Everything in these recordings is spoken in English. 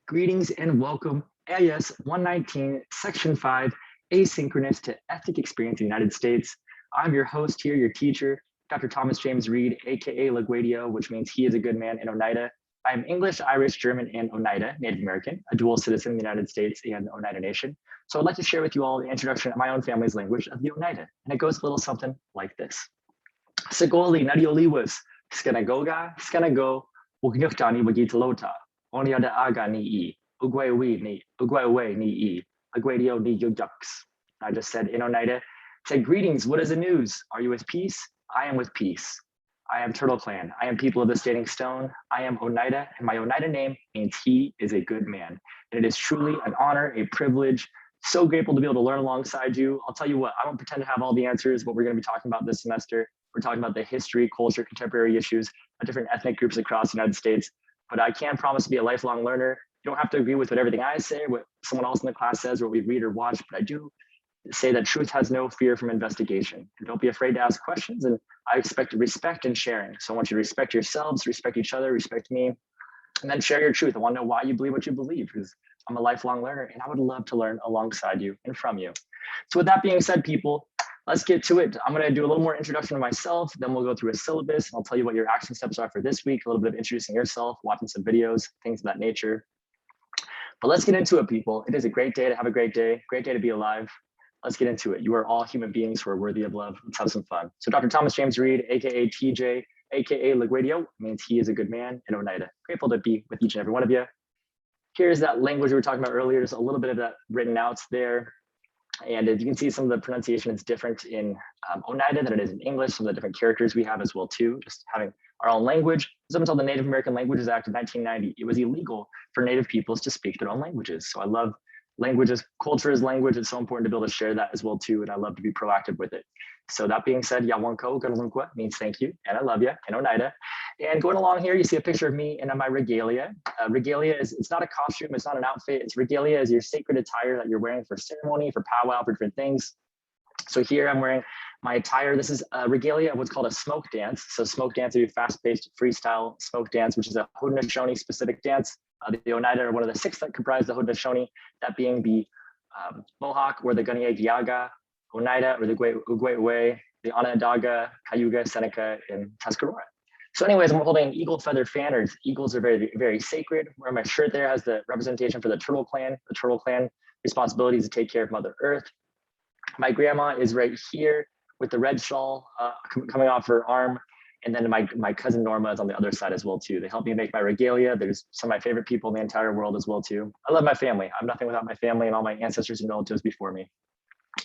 Greetings and welcome, AIS 119, Section 5, Asynchronous to Ethnic Experience in the United States. I'm your host here, your teacher, Dr. Thomas James Reed, aka Laguadio, which means he is a good man in Oneida. I am English, Irish, German, and Oneida, Native American, a dual citizen of the United States and the Oneida Nation. So I'd like to share with you all the introduction of my own family's language of the Oneida, and it goes a little something like this. Sigoli, Nadioliwas, Skanagoga, Skanago, Wugnuktani, Wagitalota. Onyada aga ni Ugwewe ni Aguadio ni Yugducks. I just said in Oneida. Said, greetings, what is the news? Are you with peace? I am with peace. I am Turtle Clan. I am people of the Standing Stone. I am Oneida, and my Oneida name means he is a good man. And it is truly an honor, a privilege. So grateful to be able to learn alongside you. I'll tell you what, I don't pretend to have all the answers, what we're going to be talking about this semester. We're talking about the history, culture, contemporary issues of different ethnic groups across the United States. But I can promise to be a lifelong learner. You don't have to agree with what everything I say, what someone else in the class says, or what we read or watch, but I do say that truth has no fear from investigation. And don't be afraid to ask questions, and I expect respect and sharing. So I want you to respect yourselves, respect each other, respect me, and then share your truth. I want to know why you believe what you believe, because I'm a lifelong learner, and I would love to learn alongside you and from you. So with that being said, people, let's get to it. I'm going to do a little more introduction to myself, then we'll go through a syllabus. I'll tell you what your action steps are for this week, a little bit of introducing yourself, watching some videos, things of that nature. But let's get into it, people. It is a great day to have a great day to be alive. Let's get into it. You are all human beings who are worthy of love. Let's have some fun. So Dr. Thomas James Reed, aka TJ, aka Laguadio, means he is a good man in Oneida. Grateful to be with each and every one of you. Here's that language we were talking about earlier. There's a little bit of that written out there. And as you can see, some of the pronunciation is different in Oneida than it is in English. Some of the different characters we have as well too, just having our own language. Up until the Native American Languages Act of 1990, it was illegal for Native peoples to speak their own languages. So I love languages, culture is language. It's so important to be able to share that as well too. And I love to be proactive with it. So that being said, Yawanko Ganalunkwa means thank you and I love you in Oneida. And going along here, you see a picture of me and my regalia. Regalia is, it's not a costume, it's not an outfit. It's regalia is your sacred attire that you're wearing for ceremony, for powwow, for different things. So here I'm wearing my attire. This is regalia of what's called a smoke dance. So smoke dance is a fast-paced freestyle smoke dance, which is a Haudenosaunee specific dance. The Oneida are one of the 6 that comprise the Haudenosaunee, that being the Mohawk or the Ganiagiaga, Oneida or the Ugwewe, the Onondaga, Cayuga, Seneca, and Tuscarora. So anyways, I'm holding an eagle feather fan, or eagles are very, very sacred. Where my shirt there has the representation for the Turtle Clan. The Turtle Clan responsibility is to take care of Mother Earth. My grandma is right here with the red shawl coming off her arm. And then my cousin Norma is on the other side as well too. They help me make my regalia. There's some of my favorite people in the entire world as well too. I love my family. I'm nothing without my family and all my ancestors and relatives before me.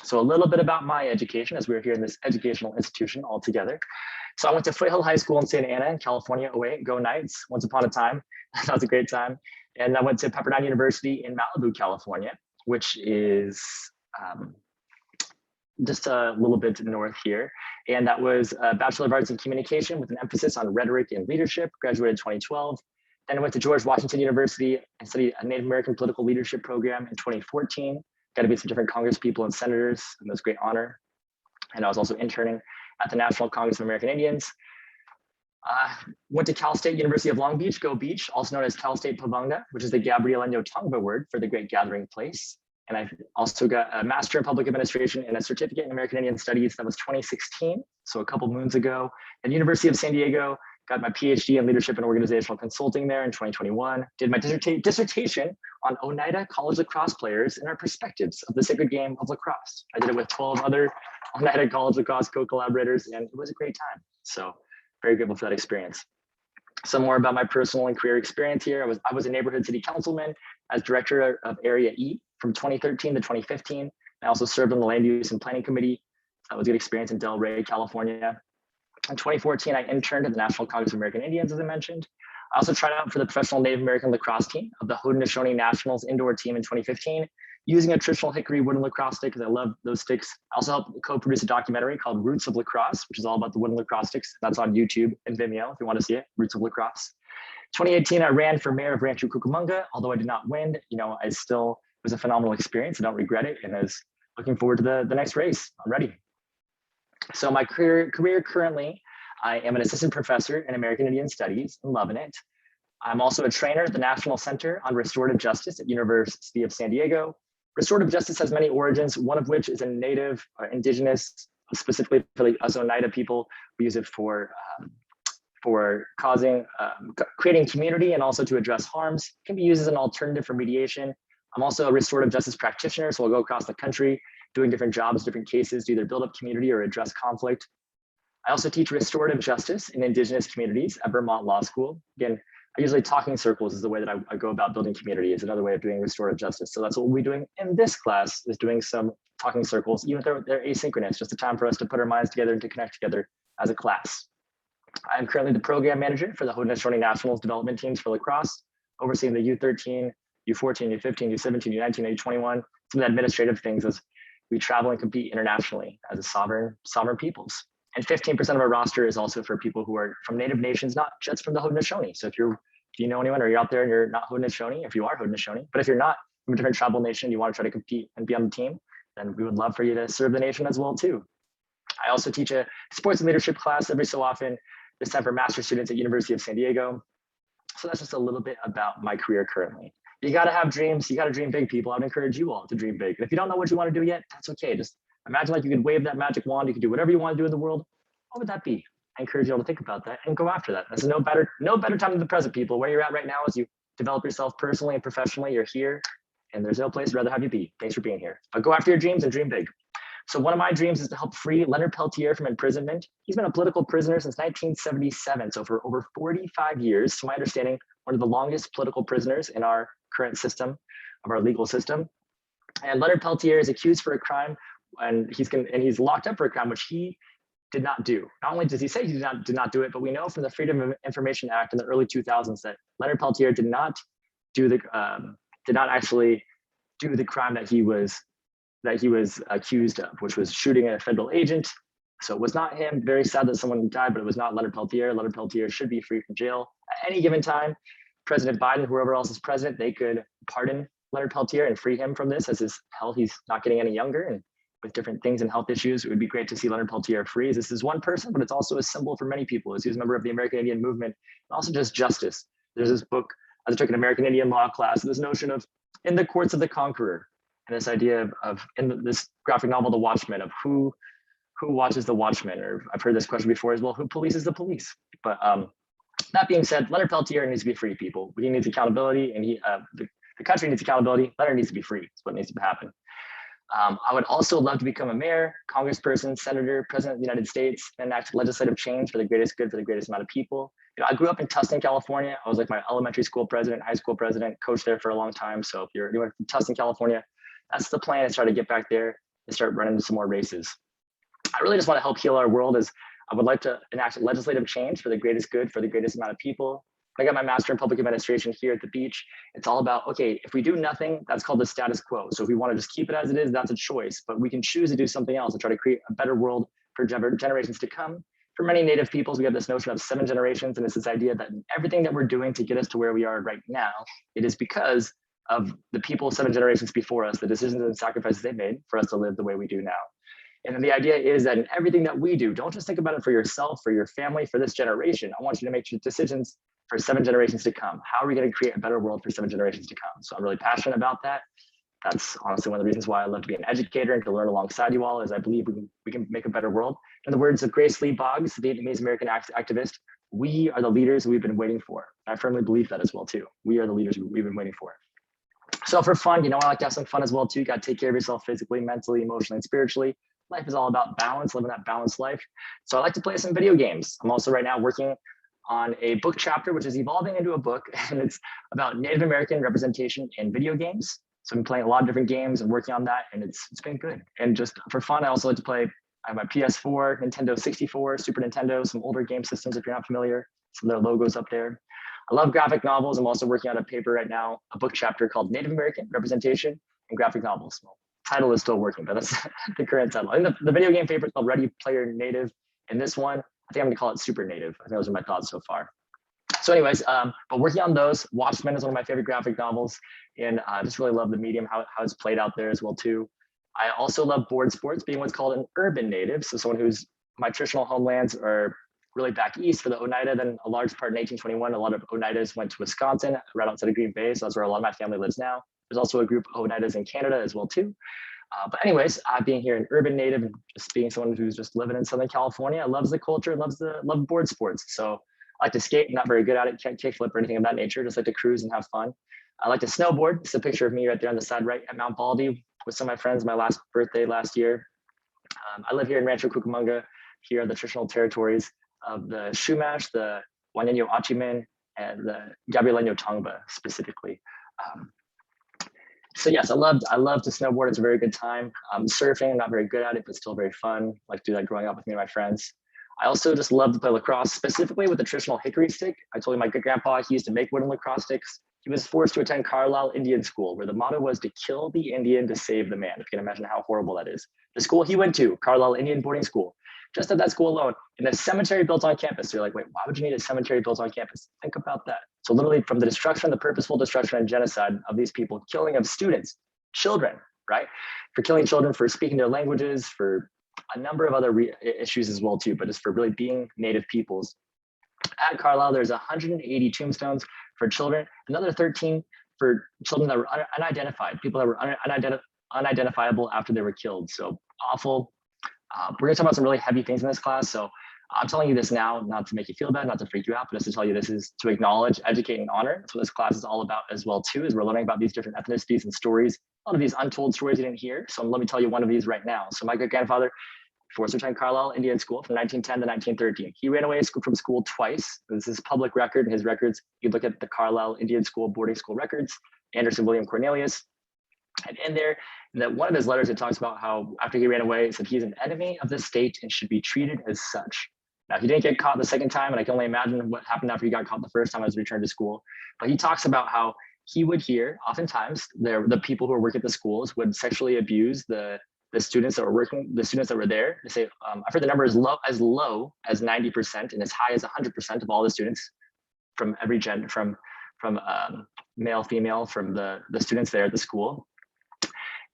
So a little bit about my education as we're here in this educational institution all together. So I went to Foothill High School in Santa Ana in California. Away, go Knights, once upon a time. That was a great time. And I went to Pepperdine University in Malibu, California, which is just a little bit north here. And that was a Bachelor of Arts in Communication with an emphasis on rhetoric and leadership, graduated 2012. Then I went to George Washington University and studied a Native American political leadership program in 2014. Got to meet some different Congress people and senators, and it was a great honor. And I was also interning at the National Congress of American Indians. Went to Cal State University of Long Beach, Go Beach, also known as Cal State Pavanga, which is the Gabrielino Tongva word for the Great Gathering Place. And I also got a Master in Public Administration and a Certificate in American Indian Studies. That was 2016, so a couple moons ago. At the University of San Diego, got my PhD in Leadership and Organizational Consulting there in 2021. Did my dissertation on Oneida college lacrosse players and our perspectives of the sacred game of lacrosse. I did it with 12 other Oneida college lacrosse co-collaborators, and it was a great time. So very grateful for that experience. Some more about my personal and career experience here. I was a neighborhood city councilman as director of Area E from 2013 to 2015. I also served on the Land Use and Planning Committee. That was a good experience in Del Rey, California. In 2014, I interned at the National Congress of American Indians, as I mentioned. I also tried out for the professional Native American lacrosse team of the Haudenosaunee Nationals indoor team in 2015, using a traditional hickory wooden lacrosse stick because I love those sticks. I also helped co-produce a documentary called Roots of Lacrosse, which is all about the wooden lacrosse sticks. That's on YouTube and Vimeo if you want to see it, Roots of Lacrosse. 2018, I ran for mayor of Rancho Cucamonga, although I did not win. I still was a phenomenal experience. I don't regret it, and I was looking forward to the next race. I'm ready. So my career currently, I am an assistant professor in American Indian Studies. I'm loving it. I'm also a trainer at the National Center on Restorative Justice at University of San Diego. Restorative justice has many origins, one of which is a native or indigenous, specifically for the Oneida people. We use it for creating community and also to address harms. It can be used as an alternative for mediation. I'm also a restorative justice practitioner, so I'll go across the country doing different jobs, different cases to either build up community or address conflict. I also teach restorative justice in indigenous communities at Vermont Law School. Again, usually talking circles is the way that I go about building community, is another way of doing restorative justice. So that's what we'll be doing in this class, is doing some talking circles, even if they're asynchronous, just a time for us to put our minds together and to connect together as a class. I'm currently the program manager for the Haudenosaunee Nationals development teams for lacrosse, overseeing the U13, U14, U15, U17, U19, U21, some of the administrative things as we travel and compete internationally as a sovereign peoples. And 15% of our roster is also for people who are from Native nations, not just from the Haudenosaunee. So if you know anyone or you're out there and you're not Haudenosaunee, if you are Haudenosaunee, but if you're not from a different tribal nation, you want to try to compete and be on the team, then we would love for you to serve the nation as well too. I also teach a sports and leadership class every so often, this time for master's students at University of San Diego. So that's just a little bit about my career currently. You got to have dreams. You got to dream big, people. I would encourage you all to dream big. And if you don't know what you want to do yet, that's okay. Just imagine like you could wave that magic wand. You could do whatever you want to do in the world. What would that be? I encourage you all to think about that and go after that. There's no better time than the present, people. Where you're at right now is you develop yourself personally and professionally. You're here, and there's no place I'd rather have you be. Thanks for being here. But go after your dreams and dream big. So one of my dreams is to help free Leonard Peltier from imprisonment. He's been a political prisoner since 1977. So for over 45 years, to my understanding, one of the longest political prisoners in our current system, of our legal system. And Leonard Peltier is accused for a crime, and he's locked up for a crime which he did not do. Not only does he say he did not do it, but we know from the Freedom of Information Act in the early 2000s that Leonard Peltier did not actually do the crime that he was accused of, which was shooting a federal agent. So it was not him. Very sad that someone died, but it was not Leonard Peltier. Leonard Peltier should be free from jail at any given time. President Biden, whoever else is president, they could pardon Leonard Peltier and free him from this, as his health, he's not getting any younger, and with different things and health issues, it would be great to see Leonard Peltier free. This is one person, but it's also a symbol for many people, as he was a member of the American Indian movement, and also just justice. There's this book, as I took an American Indian law class, this notion of in the courts of the conqueror, and this idea of this graphic novel, The Watchmen, of who watches the Watchmen, or I've heard this question before as well, who polices the police? But that being said, Leonard Peltier needs to be free, people. He needs accountability, and the country needs accountability. Leonard needs to be free. That's what needs to happen. I would also love to become a mayor, congressperson, senator, president of the United States, and enact legislative change for the greatest good for the greatest amount of people. I grew up in Tustin, California. I was like my elementary school president, high school president, coached there for a long time. So if you're anyone from Tustin, California, that's the plan, is try to get back there and start running some more races. I really just want to help heal our world, as I would like to enact legislative change for the greatest good for the greatest amount of people. I got my master in public administration here at the beach. It's all about, okay, if we do nothing, that's called the status quo. So if we want to just keep it as it is, that's a choice, but we can choose to do something else and try to create a better world for generations to come. For many Native peoples, we have this notion of 7 generations, and it's this idea that everything that we're doing to get us to where we are right now, it is because of the people 7 generations before us, the decisions and sacrifices they made for us to live the way we do now. And then the idea is that in everything that we do, don't just think about it for yourself, for your family, for this generation. I want you to make decisions for 7 generations to come. How are we going to create a better world for 7 generations to come? So I'm really passionate about that. That's honestly one of the reasons why I love to be an educator and to learn alongside you all, is I believe we can make a better world. In the words of Grace Lee Boggs, the Vietnamese American activist, we are the leaders we've been waiting for. I firmly believe that as well too. We are the leaders we've been waiting for. So for fun, I like to have some fun as well too. You got to take care of yourself physically, mentally, emotionally, and spiritually. Life is all about balance, living that balanced life. So I like to play some video games. I'm also right now working on a book chapter, which is evolving into a book, and it's about Native American representation in video games. So I've been playing a lot of different games and working on that, and it's been good. And just for fun, I also like to play, I have my PS4, Nintendo 64, Super Nintendo, some older game systems if you're not familiar, some of their logos up there. I love graphic novels. I'm also working on a paper right now, a book chapter called Native American Representation in Graphic Novels. Well, title is still working, but that's the current title. And the video game paper is called Ready Player Native. And this one, I think I'm gonna call it Super Native. I think those are my thoughts so far. So anyways, but working on those, Watchmen is one of my favorite graphic novels. And I just really love the medium, how it's played out there as well too. I also love board sports, being what's called an urban native. So someone whose my traditional homelands are really back east for the Oneida. Then a large part in 1821, a lot of Oneidas went to Wisconsin, right outside of Green Bay. So that's where a lot of my family lives now. There's also a group of Oneidas in Canada as well too. But anyways, being here an urban native and just being someone who's just living in Southern California, loves the culture, love board sports. So I like to skate, not very good at it, can't kickflip or anything of that nature, just like to cruise and have fun. I like to snowboard. It's a picture of me right there on the side right at Mount Baldy with some of my friends, my last birthday last year. I live here in Rancho Cucamonga, here are the traditional territories of the Chumash, the Waneno Achiman, and the Gabrieleno Tongva specifically. So yes, I love to snowboard. It's a very good time. Surfing, I'm not very good at it, but still very fun. Like to do that growing up with me and my friends. I also just love to play lacrosse, specifically with the traditional hickory stick. I told you my good grandpa, he used to make wooden lacrosse sticks. He was forced to attend Carlisle Indian School, where the motto was to kill the Indian to save the man. If you can imagine how horrible that is. The school he went to, Carlisle Indian Boarding School, just at that school alone, in a cemetery built on campus. So you're like, wait, why would you need a cemetery built on campus? Think about that. So literally from the destruction, the purposeful destruction and genocide of these people, killing of students, children, right? For killing children, for speaking their languages, for a number of other issues as well too, but just for really being native peoples. At Carlisle, there's 180 tombstones for children, another 13 for children that were unidentified, people that were unidentifiable after they were killed. So awful. We're gonna talk about some really heavy things in this class. So I'm telling you this now, not to make you feel bad, not to freak you out, but just to tell you this is to acknowledge, educate, and honor. That's what this class is all about as well too, is we're learning about these different ethnicities and stories, a lot of these untold stories you didn't hear. So let me tell you one of these right now. So my great-grandfather forced to attend Carlisle Indian School from 1910 to 1913. He ran away from school twice. This is public record in his records. You look at the Carlisle Indian School boarding school records, Anderson William Cornelius. And in there, that one of his letters, it talks about how after he ran away, it said he's an enemy of the state and should be treated as such. Now, he didn't get caught the second time, and I can only imagine what happened after he got caught the first time as he returned to school. But he talks about how he would hear, oftentimes, the people who were working at the schools would sexually abuse the students that were working, the students that were there. They say, I've heard the number as low as 90% and as high as 100% of all the students from every gender, from male, female, from the students there at the school.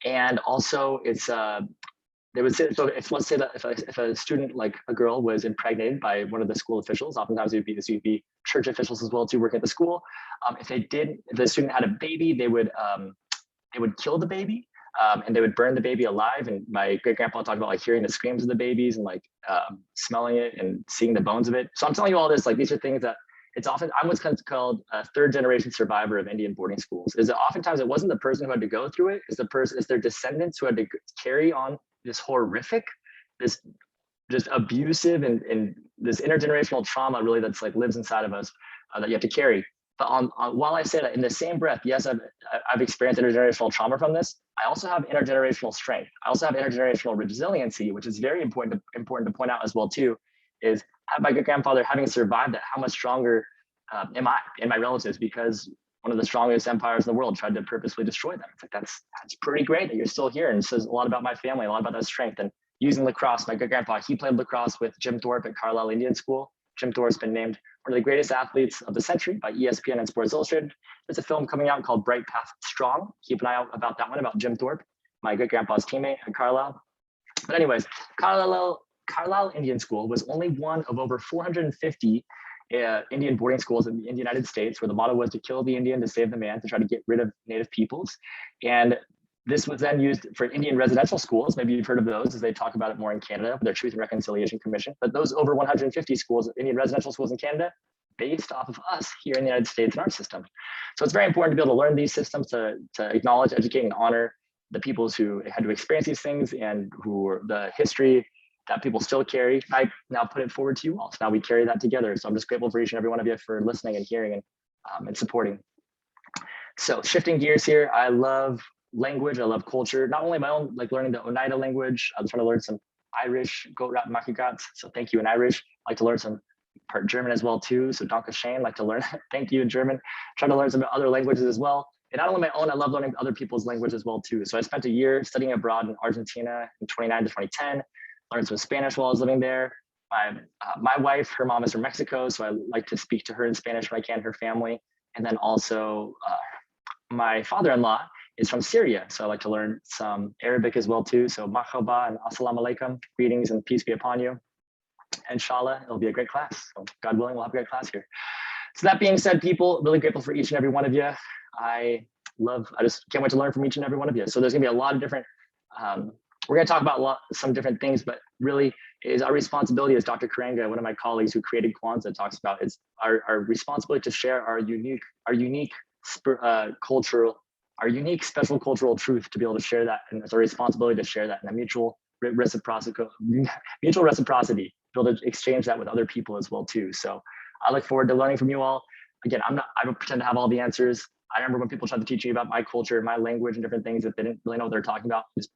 And also it's, they would say, so if let's say that if a student, like a girl, was impregnated by one of the school officials, oftentimes it would be church officials as well too, working at the school. If the student had a baby, they would kill the baby. And they would burn the baby alive. And my great grandpa talked about like hearing the screams of the babies and like smelling it and seeing the bones of it. So I'm telling you all this, like these are things that it's often, I'm what's called a third generation survivor of Indian boarding schools. Is that oftentimes it wasn't the person who had to go through it, it's their descendants who had to carry on this horrific, this just abusive and this intergenerational trauma really that's like lives inside of us that you have to carry. But while I say that, in the same breath, yes, I've experienced intergenerational trauma from this. I also have intergenerational strength. I also have intergenerational resiliency, which is very important to point out as well too. Is my good grandfather having survived that, how much stronger am I and my relatives, because one of the strongest empires in the world tried to purposely destroy them. It's like that's pretty great that you're still here, and says a lot about my family, a lot about that strength. And using lacrosse, my good grandpa, he played lacrosse with Jim Thorpe at Carlisle Indian School. Jim Thorpe's been named one of the greatest athletes of the century by ESPN and Sports Illustrated. There's a film coming out called Bright Path Strong. Keep an eye out about that one, about Jim Thorpe, my good grandpa's teammate at Carlisle. But anyways, Carlisle Indian School was only one of over 450 Indian boarding schools in the United States, where the motto was to kill the Indian to save the man, to try to get rid of native peoples. And this was then used for Indian residential schools. Maybe you've heard of those, as they talk about it more in Canada with their Truth and Reconciliation Commission. But those over 150 schools, Indian residential schools in Canada, based off of us here in the United States in our system. So it's very important to be able to learn these systems, to acknowledge, educate, and honor the peoples who had to experience these things and who were the history that people still carry. I now put it forward to you all. So now we carry that together. So I'm just grateful for each and every one of you for listening and hearing and supporting. So shifting gears here, I love language, I love culture, not only my own, like learning the Oneida language. I'm trying to learn some Irish, Goat Rat Makigat. So thank you in Irish. I like to learn some part German as well too. So Danke schön, like to learn thank you in German. Trying to learn some other languages as well. And not only my own, I love learning other people's language as well too. So I spent a year studying abroad in Argentina in 2009 to 2010, learned some Spanish while I was living there. My wife, her mom is from Mexico, so I like to speak to her in Spanish when I can, her family. And then also my father-in-law is from Syria, so I like to learn some Arabic as well too. So marhaba and assalamu alaikum, greetings and peace be upon you. Inshallah, it'll be a great class. So God willing, we'll have a great class here. So that being said, people, really grateful for each and every one of you. I just can't wait to learn from each and every one of you. So there's gonna be a lot of different, we're gonna talk about some different things, but really is our responsibility as Dr. Karanga, one of my colleagues who created Kwanzaa, talks about, is our responsibility to share our unique cultural, our unique special cultural truth, to be able to share that. And it's our responsibility to share that in a mutual reciprocity, be able to exchange that with other people as well too. So I look forward to learning from you all. Again, I don't pretend to have all the answers. I remember when people tried to teach me about my culture, my language, and different things that they didn't really know what they're talking about. Just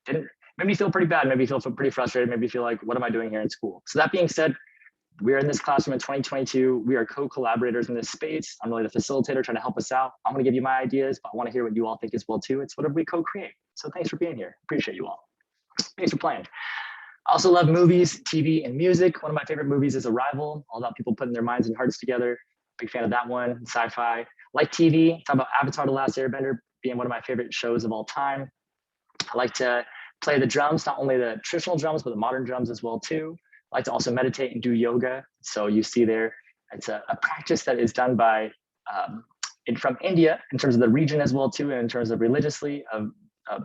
made me feel pretty bad, made me feel pretty frustrated, made me feel like, what am I doing here in school? So that being said, we are in this classroom in 2022. We are co-collaborators in this space. I'm really the facilitator trying to help us out. I'm gonna give you my ideas, but I wanna hear what you all think as well too. It's whatever we co-create. So thanks for being here. Appreciate you all. Thanks for playing. I also love movies, TV, and music. One of my favorite movies is Arrival, all about people putting their minds and hearts together. Big fan of that one, sci-fi. Like TV, talk about Avatar: The Last Airbender being one of my favorite shows of all time. I like to play the drums, not only the traditional drums, but the modern drums as well too. I like to also meditate and do yoga. So you see there, it's a practice that is done by, from India in terms of the region as well too, and in terms of religiously of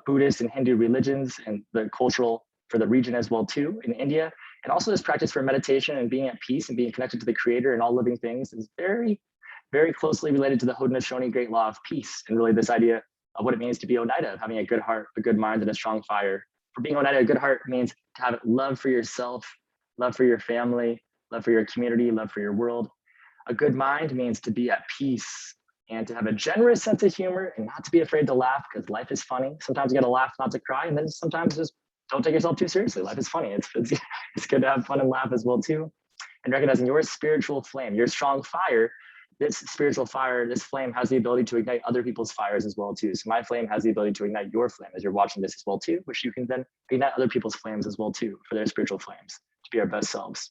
Buddhist and Hindu religions and the cultural for the region as well too in India. And also this practice for meditation and being at peace and being connected to the creator and all living things is very, very closely related to the Haudenosaunee great law of peace, and really this idea of what it means to be Oneida, of having a good heart, a good mind, and a strong fire. For being Oneida, a good heart means to have love for yourself, love for your family, love for your community, love for your world. A good mind means to be at peace and to have a generous sense of humor and not to be afraid to laugh, because life is funny. Sometimes you gotta laugh not to cry, and then sometimes just don't take yourself too seriously. Life is funny. It's good to have fun and laugh as well too. And recognizing your spiritual flame, your strong fire, this spiritual fire, this flame has the ability to ignite other people's fires as well too. So my flame has the ability to ignite your flame as you're watching this as well too, which you can then ignite other people's flames as well too, for their spiritual flames, to be our best selves.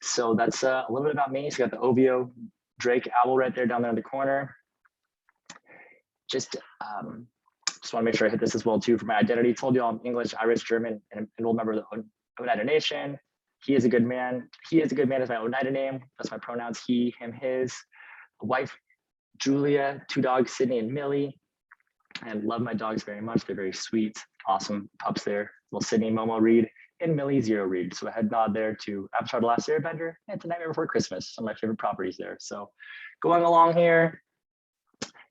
So that's a little bit about me. So you got the OVO Drake owl right there down there in the corner. Just want to make sure I hit this as well too for my identity. Told you all I'm English, Irish, German, and an old member of the Oneida Nation. He is a good man. He is a good man is my Oneida name. That's my pronouns, he, him, his. A wife, Julia, 2 dogs, Sydney and Millie. And love my dogs very much. They're very sweet, awesome pups there. Little Sydney, Momo Reed, and Millie, Zero Reed. So a head nod there to Avatar: The Last Airbender and to Nightmare Before Christmas, some of my favorite properties there. So going along here,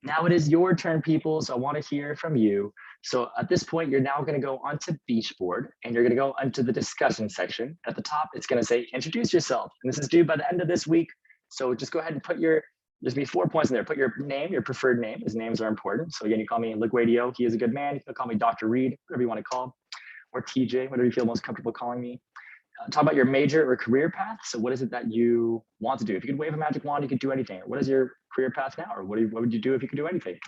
now it is your turn, people. So I want to hear from you. So at this point, you're now going to go onto Beachboard and you're going to go onto the discussion section. At the top, it's going to say, introduce yourself. And this is due by the end of this week. So just go ahead and put there's going to be 4 points in there. Put your name, your preferred name. His names are important. So again, you call me LaGuadio. He is a good man. You can call me Dr. Reed, whatever you want to call, or TJ, whatever you feel most comfortable calling me. Talk about your major or career path. So what is it that you want to do? If you could wave a magic wand, you could do anything. What is your career path now? Or what would you do if you could do anything?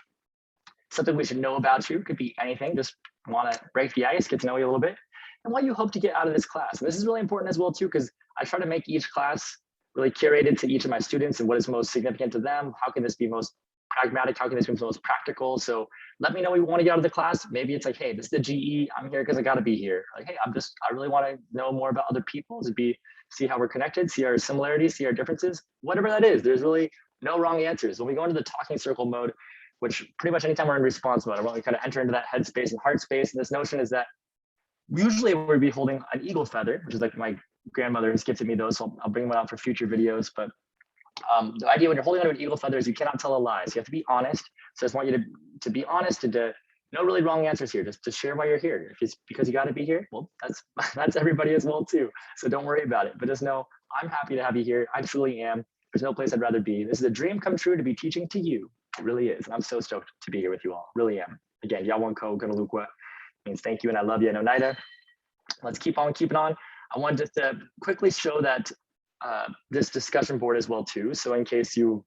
Something we should know about you. Could be anything. Just want to break the ice, get to know you a little bit, and what you hope to get out of this class. And this is really important as well too, because I try to make each class really curated to each of my students and what is most significant to them. How can this be most pragmatic? How can this be most practical? So let me know what you want to get out of the class. Maybe it's like, hey, this is the GE. I'm here because I got to be here. Like, hey, I really want to know more about other people, see how we're connected, see our similarities, see our differences, whatever that is. There's really no wrong answers. When we go into the talking circle mode, which pretty much anytime we're in response mode, I want to kind of enter into that head space and heart space. And this notion is that usually we'll be holding an eagle feather, which is like my grandmother has gifted me those. So I'll bring one out for future videos. But the idea when you're holding onto an eagle feather is you cannot tell a lie. So you have to be honest. So I just want you to be honest and to no really wrong answers here. Just to share why you're here. If it's because you got to be here, well, that's everybody as well too. So don't worry about it. But just know I'm happy to have you here. I truly am. There's no place I'd rather be. This is a dream come true to be teaching to you. It really is. And I'm so stoked to be here with you all. Really am. Again, Yawanko Gunalukwa means thank you and I love you and Oneida. Let's keep on keeping on. I wanted just to quickly show that this discussion board as well too. So in case you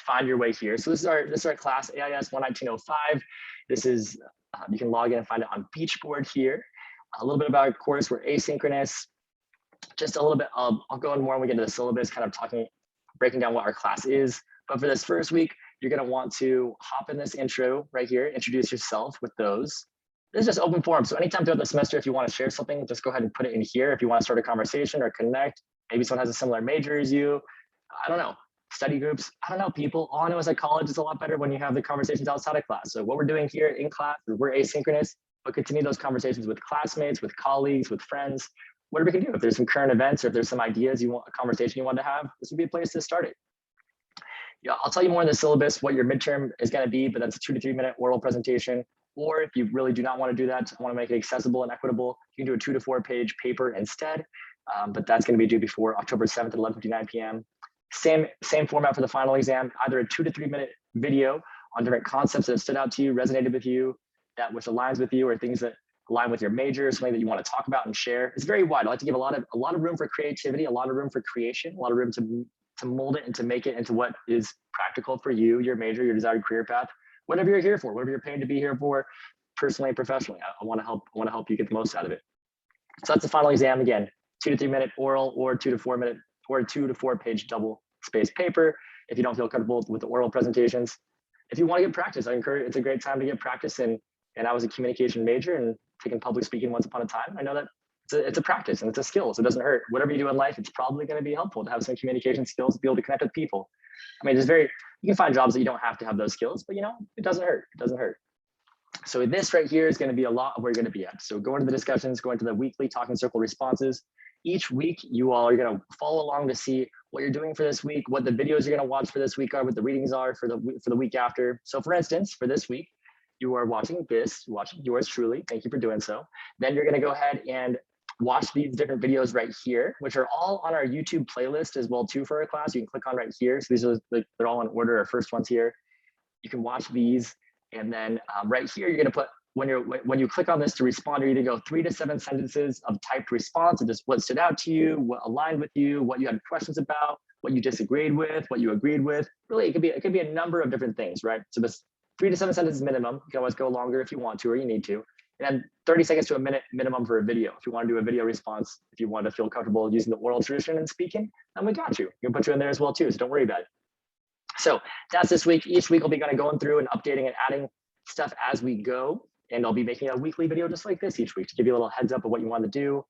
find your way here. So this is our class AIS 11905. This is, you can log in and find it on Beachboard here. A little bit about our course, we're asynchronous. Just a little bit, I'll go in more when we get into the syllabus, kind of breaking down what our class is. But for this first week, you're gonna want to hop in this intro right here, introduce yourself with those. This is just open forum. So anytime throughout the semester, if you want to share something, just go ahead and put it in here. If you want to start a conversation or connect, maybe someone has a similar major as you. I don't know. Study groups. I don't know, people. All I know is that college is a lot better when you have the conversations outside of class. So what we're doing here in class, we're asynchronous, but continue those conversations with classmates, with colleagues, with friends, whatever we can do. If there's some current events or if there's some ideas you want, a conversation you want to have, this would be a place to start it. Yeah, I'll tell you more in the syllabus what your midterm is going to be, but that's a 2 to 3 minute oral presentation. Or if you really do not want to do that, want to make it accessible and equitable, you can do a 2 to 4 page paper instead. But that's going to be due before October 7th at 11:59 p.m. Same format for the final exam, either a 2 to 3 minute video on different concepts that have stood out to you, resonated with you, that which aligns with you, or things that align with your major, something that you want to talk about and share. It's very wide. I like to give a lot of room for creativity, a lot of room for creation, a lot of room to mold it and to make it into what is practical for you, your major, your desired career path, whatever you're here for, whatever you're paid to be here for, personally and professionally. I want to help you get the most out of it. So that's the final exam again, 2 to 3 minute oral or 2 to 4 minute or 2 to 4 page double spaced paper. If you don't feel comfortable with the oral presentations, if you want to get practice, I encourage. It's a great time to get practice. And I was a communication major and taking public speaking once upon a time. I know that it's a practice and it's a skill, so it doesn't hurt. Whatever you do in life, it's probably going to be helpful to have some communication skills, to be able to connect with people. I mean, you can find jobs that you don't have to have those skills, but it doesn't hurt. It doesn't hurt. So this right here is going to be a lot of where you're going to be at. So go into the discussions, go into the weekly talking circle responses. Each week, you all are going to follow along to see what you're doing for this week, what the videos you're going to watch for this week are, what the readings are for the week after. So for instance, for this week, you are watching yours truly. Thank you for doing so. Then you're going to go ahead and watch these different videos right here, which are all on our YouTube playlist as well too for our class. You can click on right here. So these are they're all in order. Our first ones here. You can watch these, and then right here you're going to put when you click on this to respond, you're going to go 3 to 7 sentences of typed response of just what stood out to you, what aligned with you, what you had questions about, what you disagreed with, what you agreed with. Really, it could be a number of different things, right? So this 3 to 7 sentences minimum. You can always go longer if you want to or you need to. And then 30 seconds to a minute minimum for a video. If you want to do a video response, if you want to feel comfortable using the oral tradition and speaking, then we got you. We can put you in there as well too, so don't worry about it. So that's this week. Each week I'll be kind of going through and updating and adding stuff as we go. And I'll be making a weekly video just like this each week to give you a little heads up of what you want to do.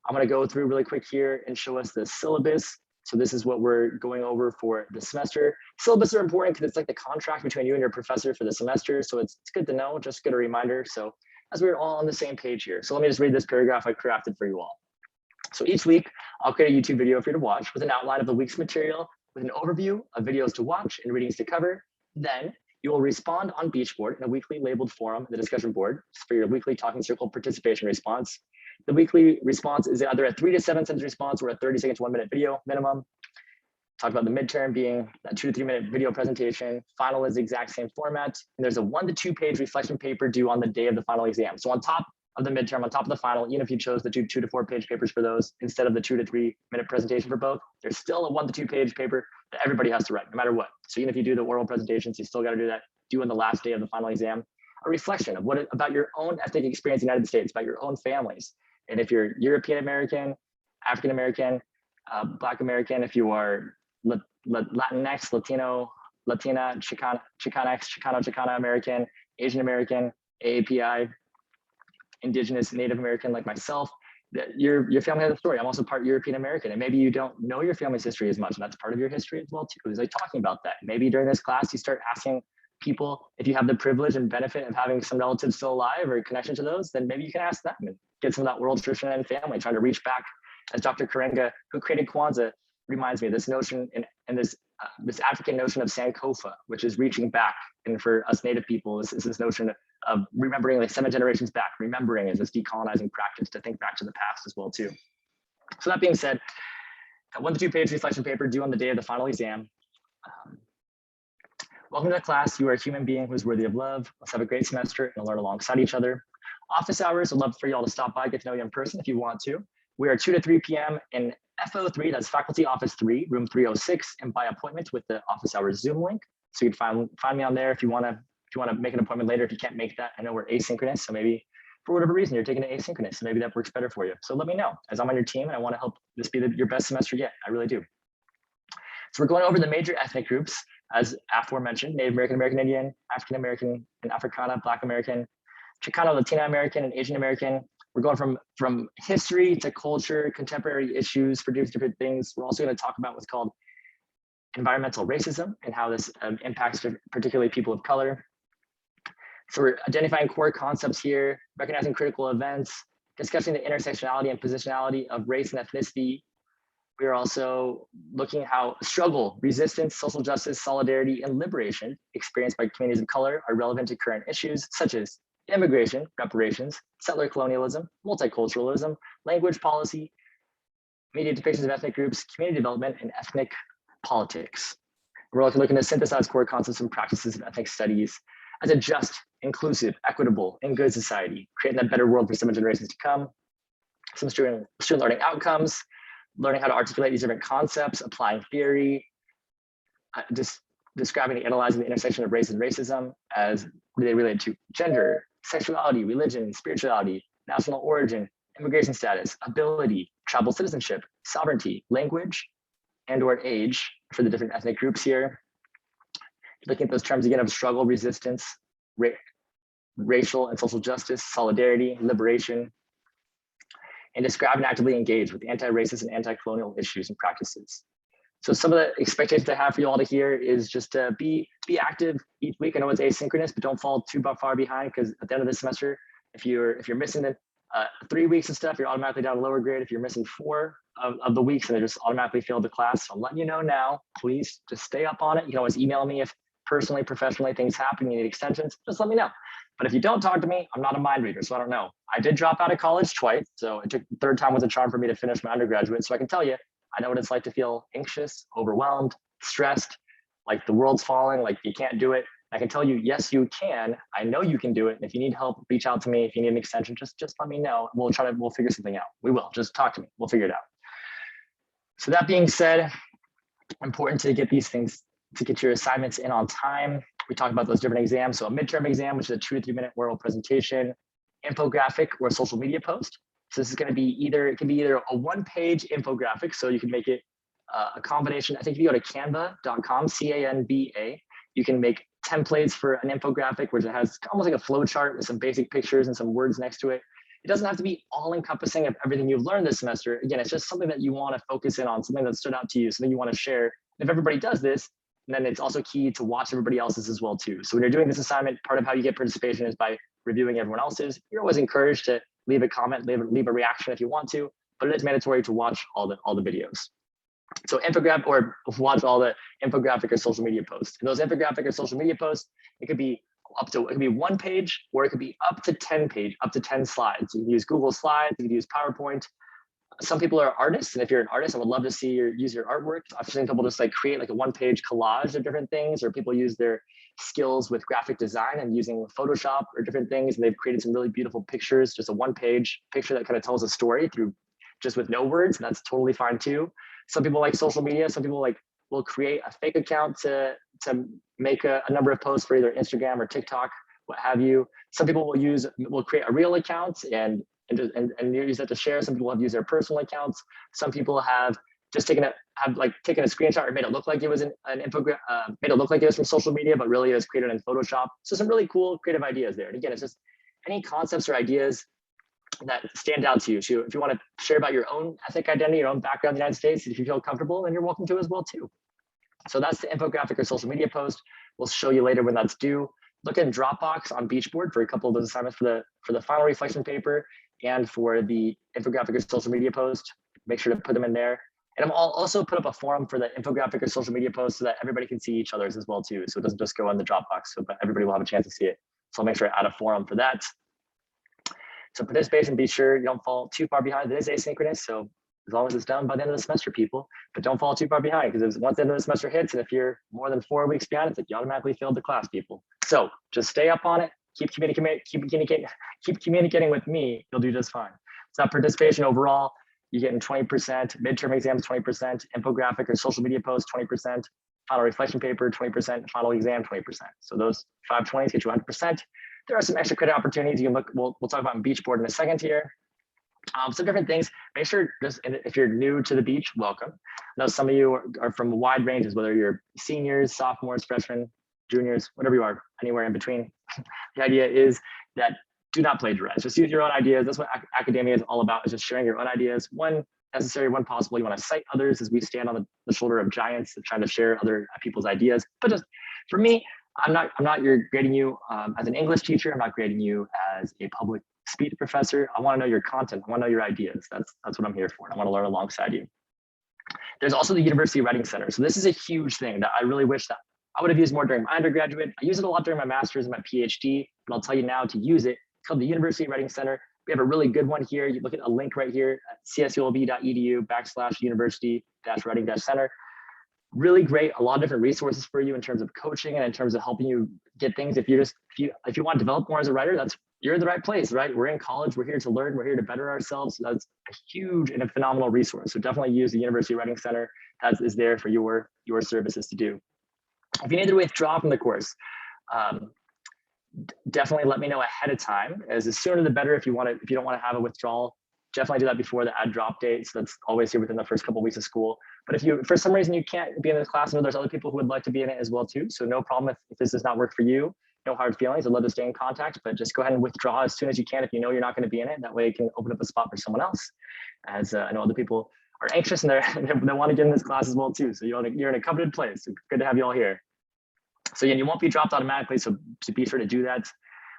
I'm going to go through really quick here and show us the syllabus. So this is what we're going over for the semester. Syllabus are important because it's like the contract between you and your professor for the semester. So it's good to know, just get a reminder. So as we're all on the same page here. So let me just read this paragraph I crafted for you all. So each week, I'll create a YouTube video for you to watch with an outline of the week's material, with an overview of videos to watch and readings to cover. Then you will respond on Beachboard in a weekly labeled forum, the discussion board, for your weekly talking circle participation response. The weekly response is either a 3 to 7 sentence response or a 30 second to 1 minute video minimum. Talk about the midterm being that 2 to 3 minute video presentation. Final is the exact same format. And there's a 1 to 2 page reflection paper due on the day of the final exam. So on top of the midterm, on top of the final, even if you chose the 2 to 4 page papers for those, instead of the 2 to 3 minute presentation for both, there's still a 1 to 2 page paper that everybody has to write, no matter what. So even if you do the oral presentations, you still got to do that due on the last day of the final exam. A reflection of about your own ethnic experience in the United States, about your own families. And if you're European American, African American, Black American, if you are Latinx, Latino, Latina, Chicanx, Chicano American, Asian American, AAPI, Indigenous, Native American like myself, your family has a story. I'm also part European American, and maybe you don't know your family's history as much, and that's part of your history as well too. Is like talking about that. Maybe during this class, you start asking people if you have the privilege and benefit of having some relatives still alive or connection to those, then maybe you can ask them and get some of that world tradition and family, trying to reach back. As Dr. Karenga, who created Kwanzaa, reminds me of this notion and this African notion of Sankofa, which is reaching back. And for us Native people, is this notion of remembering like 7 generations back. Remembering is this decolonizing practice to think back to the past as well too. So that being said, that 1 to 2 page reflection paper due on the day of the final exam. Welcome to the class. You are a human being who is worthy of love. Let's have a great semester and learn alongside each other. Office hours, I'd love for you all to stop by, get to know you in person if you want to. We are 2 to 3 p.m. in FO3, that's Faculty Office 3, room 306, and by appointment with the office hours Zoom link. So you can find me on there if you want to make an appointment later. If you can't make that, I know we're asynchronous, so maybe for whatever reason you're taking it asynchronous, so maybe that works better for you. So let me know, as I'm on your team and I want to help this be your best semester yet. I really do. So we're going over the major ethnic groups, as aforementioned: Native American, American Indian, African American, and Africana, Black American. Chicano, Latino American, and Asian American. We're going from history to culture, contemporary issues, produce different things. We're also going to talk about what's called environmental racism and how this impacts particularly people of color. So we're identifying core concepts here, recognizing critical events, discussing the intersectionality and positionality of race and ethnicity. We are also looking at how struggle, resistance, social justice, solidarity, and liberation experienced by communities of color are relevant to current issues such as immigration, reparations, settler colonialism, multiculturalism, language policy, media depictions of ethnic groups, community development, and ethnic politics. We're also looking to synthesize core concepts and practices of ethnic studies as a just, inclusive, equitable, and good society, creating that better world for some generations to come. Some student learning outcomes, learning how to articulate these different concepts, applying theory, just describing and analyzing the intersection of race and racism as they relate to gender, sexuality, religion, spirituality, national origin, immigration status, ability, tribal citizenship, sovereignty, language, and/or age for the different ethnic groups here. Looking at those terms again of struggle, resistance, racial and social justice, solidarity, liberation, and describe and actively engage with anti-racist and anti-colonial issues and practices. So some of the expectations I have for you all to hear is just to be active each week. I know it's asynchronous, but don't fall too far behind, because at the end of the semester, if you're missing the 3 weeks of stuff, you're automatically down a lower grade. If you're missing 4 of the weeks, and they just automatically failed the class. So I'm letting you know now, please just stay up on it. You can always email me if personally, professionally, things happen, you need extensions, just let me know. But if you don't talk to me, I'm not a mind reader, so I don't know. I did drop out of college twice, so it took the third time was a charm for me to finish my undergraduate. So I can tell you, I know what it's like to feel anxious, overwhelmed, stressed, like the world's falling, like you can't do it. I can tell you, yes, you can. I know you can do it. And if you need help, reach out to me. If you need an extension, just let me know. We'll figure something out. We will, just talk to me. We'll figure it out. So that being said, important to get these things, to get your assignments in on time. We talked about those different exams. So a midterm exam, which is a 2 to 3 minute oral presentation, infographic, or a social media post. So this is going to be it can be either a 1-page infographic, so you can make it a combination. I think if you go to canva.com, C-A-N-V-A, you can make templates for an infographic, which it has almost like a flow chart with some basic pictures and some words next to it. It doesn't have to be all encompassing of everything you've learned this semester. Again, it's just something that you want to focus in on, something that stood out to you, something you want to share. And if everybody does this, then it's also key to watch everybody else's as well too. So when you're doing this assignment, part of how you get participation is by reviewing everyone else's. You're always encouraged to leave a comment, leave a reaction if you want to, but it's mandatory to watch all the videos. So infographic, or watch all the infographic or social media posts. And those infographic or social media posts, it could be 1 page, or it could be up to 10 slides. You can use Google Slides, you can use PowerPoint. Some people are artists, and if you're an artist, I would love to see use your artwork. I've seen people just like create like a 1-page collage of different things, or people use their skills with graphic design and using Photoshop or different things, and they've created some really beautiful pictures, just a 1-page picture that kind of tells a story through just with no words, and that's totally fine too. Some people like social media. Some people will create a fake account to make a number of posts for either Instagram or TikTok, what have you. Some people will create a real account and use that to share. Some people have used their personal accounts. Some people have just taken a screenshot or made it look like it was an infographic, made it look like it was from social media, but really it was created in Photoshop. So some really cool creative ideas there. And again, it's just any concepts or ideas that stand out to you. So if you want to share about your own ethnic identity, your own background in the United States, if you feel comfortable, then you're welcome to as well too. So that's the infographic or social media post. We'll show you later when that's due. Look in Dropbox on Beachboard for a couple of those assignments for the final reflection paper and for the infographic or social media post. Make sure to put them in there. And I'll also put up a forum for the infographic or social media post so that everybody can see each other's as well too. So it doesn't just go on the Dropbox, so but everybody will have a chance to see it. So I'll make sure I add a forum for that. So participation, be sure you don't fall too far behind. It is asynchronous, so as long as it's done by the end of the semester, people, but don't fall too far behind, because once the end of the semester hits, and if you're more than 4 weeks behind, it's like you automatically failed the class, people. So just stay up on it, keep communicating with me, you'll do just fine. So that participation overall, you get in 20%, midterm exams 20%, infographic or social media posts 20%, final reflection paper 20%, final exam 20%. So those 5 20s get you 100%. There are some extra credit opportunities you can look. We'll talk about in Beachboard in a second here. Some different things. Make sure, just if you're new to the beach, welcome. I know some of you are from wide ranges, whether you're seniors, sophomores, freshmen, juniors, whatever you are, anywhere in between. The idea is that do not plagiarize. Just use your own ideas. That's what academia is all about, is just sharing your own ideas. One necessary, one possible. You want to cite others as we stand on the shoulder of giants and trying to share other people's ideas. But just for me, I'm not grading you as an English teacher. I'm not grading you as a public speech professor. I want to know your content. I want to know your ideas. That's what I'm here for. I want to learn alongside you. There's also the University Writing Center. So this is a huge thing that I really wish that I would have used more during my undergraduate. I use it a lot during my master's and my PhD, but I'll tell you now to use it. It's called the University Writing Center. We have a really good one here. You look at a link right here at csulb.edu/university-writing-center. Really great, a lot of different resources for you in terms of coaching and in terms of helping you get things. If you want to develop more as a writer, you're in the right place, right? We're in college, we're here to learn, we're here to better ourselves. So that's a huge and a phenomenal resource. So definitely use the University Writing Center. That is there for your services to do. If you need to withdraw from the course, definitely let me know ahead of time. As the sooner the better. If you don't want to have a withdrawal, definitely do that before the add drop date. So that's always here within the first couple of weeks of school. But if you, for some reason, you can't be in this class, I know there's other people who would like to be in it as well too. So no problem if this does not work for you. No hard feelings. I'd love to stay in contact, but just go ahead and withdraw as soon as you can if you know you're not going to be in it. That way it can open up a spot for someone else. As I know other people are anxious and they want to get in this class as well too. So you're in a coveted place. So good to have you all here. So again, you won't be dropped automatically. So to be sure to do that.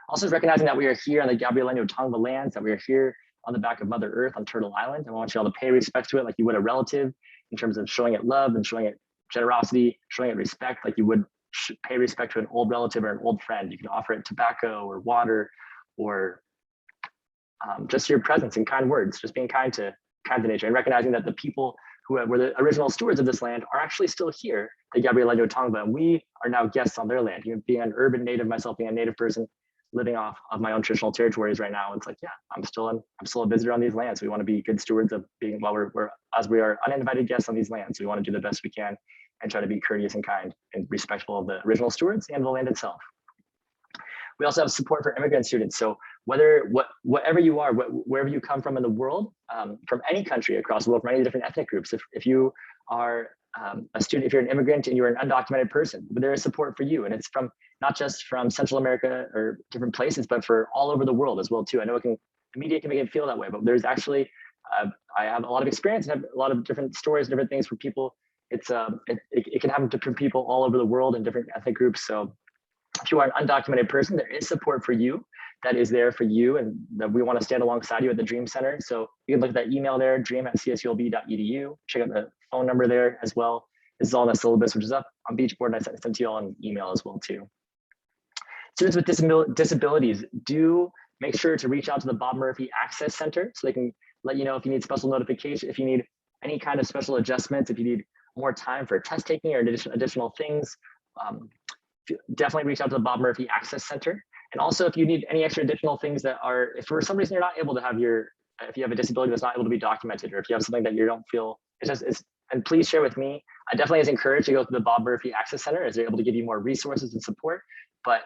Also recognizing that we are here on the Gabrielino Tongva lands, that we are here on the back of Mother Earth on Turtle Island. I want you all to pay respect to it like you would a relative, in terms of showing it love and showing it generosity, showing it respect like you would pay respect to an old relative or an old friend. You can offer it tobacco or water or just your presence and kind words, just being kind to nature, and recognizing that the people who were the original stewards of this land are actually still here, the Gabrielino Tongva, and we are now guests on their land. Being an urban native myself, being a native person, living off of my own traditional territories right now, it's like, yeah, I'm still a visitor on these lands. We want to be good stewards of being, while we are uninvited guests on these lands. We want to do the best we can and try to be courteous and kind and respectful of the original stewards and the land itself. We also have support for immigrant students. So whatever you are, wherever you come from in the world, from any country across the world, from any different ethnic groups, if you are a student, if you're an immigrant and you're an undocumented person, there is support for you. And it's from not just from Central America or different places, but for all over the world as well too. I know the media can make it feel that way, but there's actually, I have a lot of experience and have a lot of different stories, different things for people. It can happen to different people all over the world in different ethnic groups. So if you are an undocumented person, there is support for you that is there for you, and that we want to stand alongside you at the Dream Center. So you can look at that email there, dream@csulb.edu. Check out the phone number there as well. This is all in the syllabus, which is up on Beachboard, and I sent to you all an email as well too. Students with disabilities, do make sure to reach out to the Bob Murphy Access Center so they can let you know if you need special notification, if you need any kind of special adjustments, if you need more time for test taking or additional things. Definitely reach out to the Bob Murphy Access Center. And also if you need any extra additional things that are, if for some reason you're not able to have if you have a disability that's not able to be documented, or if you have something that you don't feel, and please share with me. I definitely is encouraged to go to the Bob Murphy Access Center, as they're able to give you more resources and support. But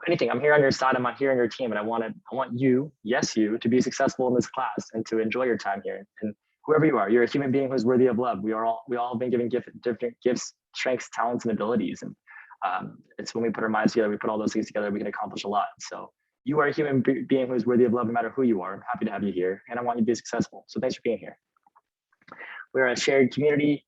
anything, I'm here on your side, I'm here on your team, and I want you, yes, you, to be successful in this class and to enjoy your time here. And whoever you are, you're a human being who's worthy of love. We all been given different gifts, strengths, talents, and abilities. And it's when we put our minds together, we put all those things together, we can accomplish a lot. So you are a human being who is worthy of love, no matter who you are. I'm happy to have you here, and I want you to be successful. So thanks for being here. We're a shared community,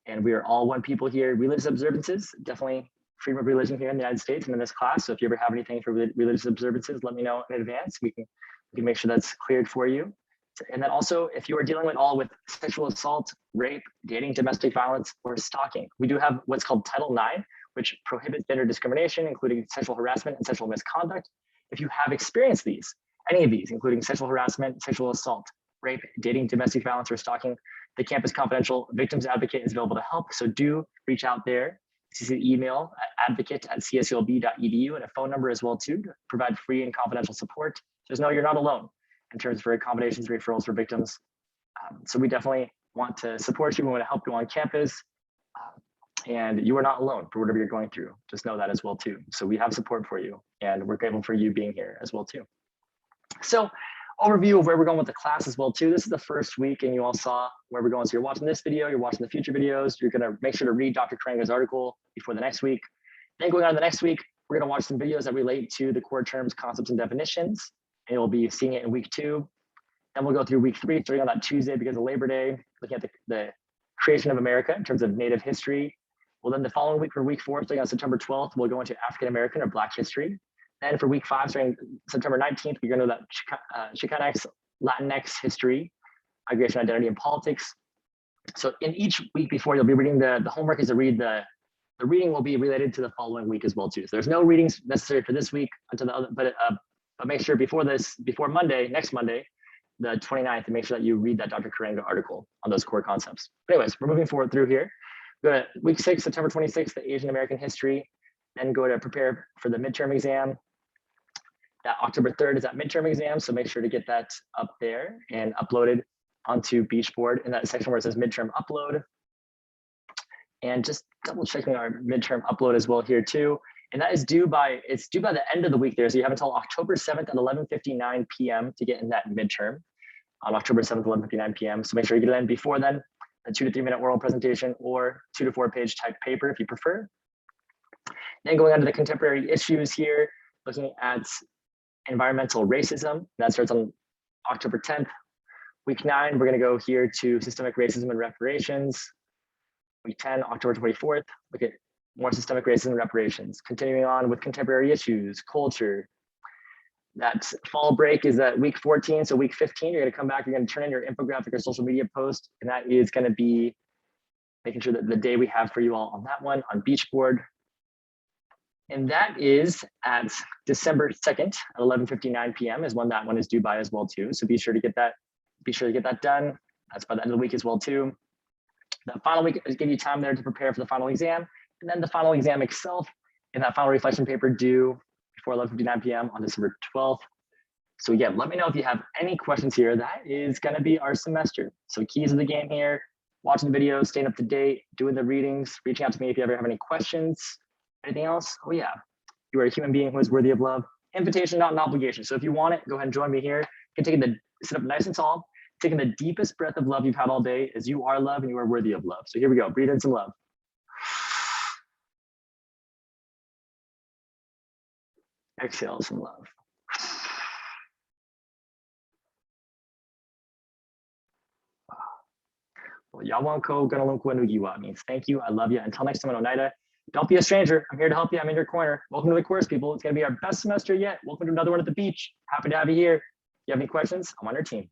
and we are all one people here. Religious observances, definitely freedom of religion here in the United States and in this class. So if you ever have anything for religious observances, let me know in advance. We can make sure that's cleared for you. And then also, if you are dealing with sexual assault, rape, dating, domestic violence, or stalking, we do have what's called Title IX, which prohibits gender discrimination, including sexual harassment and sexual misconduct. If you have experienced any of these, including sexual harassment, sexual assault, rape, dating, domestic violence, or stalking, the Campus Confidential Victims Advocate is available to help. So do reach out there. This is an email at advocate@csulb.edu, and a phone number as well too, to provide free and confidential support. Just know you're not alone in terms of accommodations, referrals for victims. So we definitely want to support you. We want to help you on campus. And you are not alone for whatever you're going through. Just know that as well too. So we have support for you, and we're grateful for you being here as well too. So overview of where we're going with the class as well too. This is the first week, and you all saw where we're going. So you're watching this video, you're watching the future videos. You're gonna make sure to read Dr. Karanga's article before the next week. Then going on to the next week, we're gonna watch some videos that relate to the core terms, concepts, and definitions. and we'll be seeing it in week 2. Then we'll go through week 3, starting on that Tuesday because of Labor Day, looking at the creation of America in terms of Native history. Well, then the following week for week 4, starting on September 12th, we'll go into African American or Black history. Then for week 5, starting September 19th, we're going to know that Chicanx, Latinx history, migration, identity, and politics. So in each week before, you'll be reading the homework is to read the reading will be related to the following week as well too. So there's no readings necessary for this week until the other, but make sure before Monday, next Monday, the 29th, and make sure that you read that Dr. Karenga article on those core concepts. But anyways, we're moving forward through here. Go to week 6, September 26th, the Asian American history, then go to prepare for the midterm exam. That October 3rd is that midterm exam, so make sure to get that up there and uploaded onto Beachboard in that section where it says midterm upload. And just double checking our midterm upload as well here too. And that is due by the end of the week there. So you have until October 7th at 11:59 p.m. to get in that midterm on October 7th, 11:59 p.m. So make sure you get it in before then, a 2 to 3 minute oral presentation or 2 to 4 page type paper if you prefer. Then going on to the contemporary issues here, looking at environmental racism. That starts on October 10th. Week 9, we're going to go here to systemic racism and reparations. Week 10, October 24th, look at more systemic racism and reparations. Continuing on with contemporary issues, culture. That fall break is that week 14. So week 15, you're going to come back, you're going to turn in your infographic or social media post. And that is going to be making sure that the day we have for you all on that one on Beachboard. And that is at December 2nd at 11:59 p.m. is when that one is due by as well too. So be sure to get that done. That's by the end of the week as well too. The final week is give you time there to prepare for the final exam, and then the final exam itself in that final reflection paper due before 11:59 p.m. on December 12th. So yeah, let me know if you have any questions here. That is going to be our semester. So keys of the game here, watching the videos, staying up to date, doing the readings, reaching out to me if you ever have any questions. Anything else? Oh yeah, you are a human being who is worthy of love. Invitation, not an obligation. So if you want it, go ahead and join me here. You can sit up nice and tall, taking the deepest breath of love you've had all day, as you are love and you are worthy of love. So here we go, breathe in some love. Exhale some love. Well, Yawanko Ganalunqua Nugiwa means thank you, I love you. Until next time, Oneida. Don't be a stranger. I'm here to help you. I'm in your corner. Welcome to the course, people. It's going to be our best semester yet. Welcome to another one at the beach. Happy to have you here. If you have any questions, I'm on your team.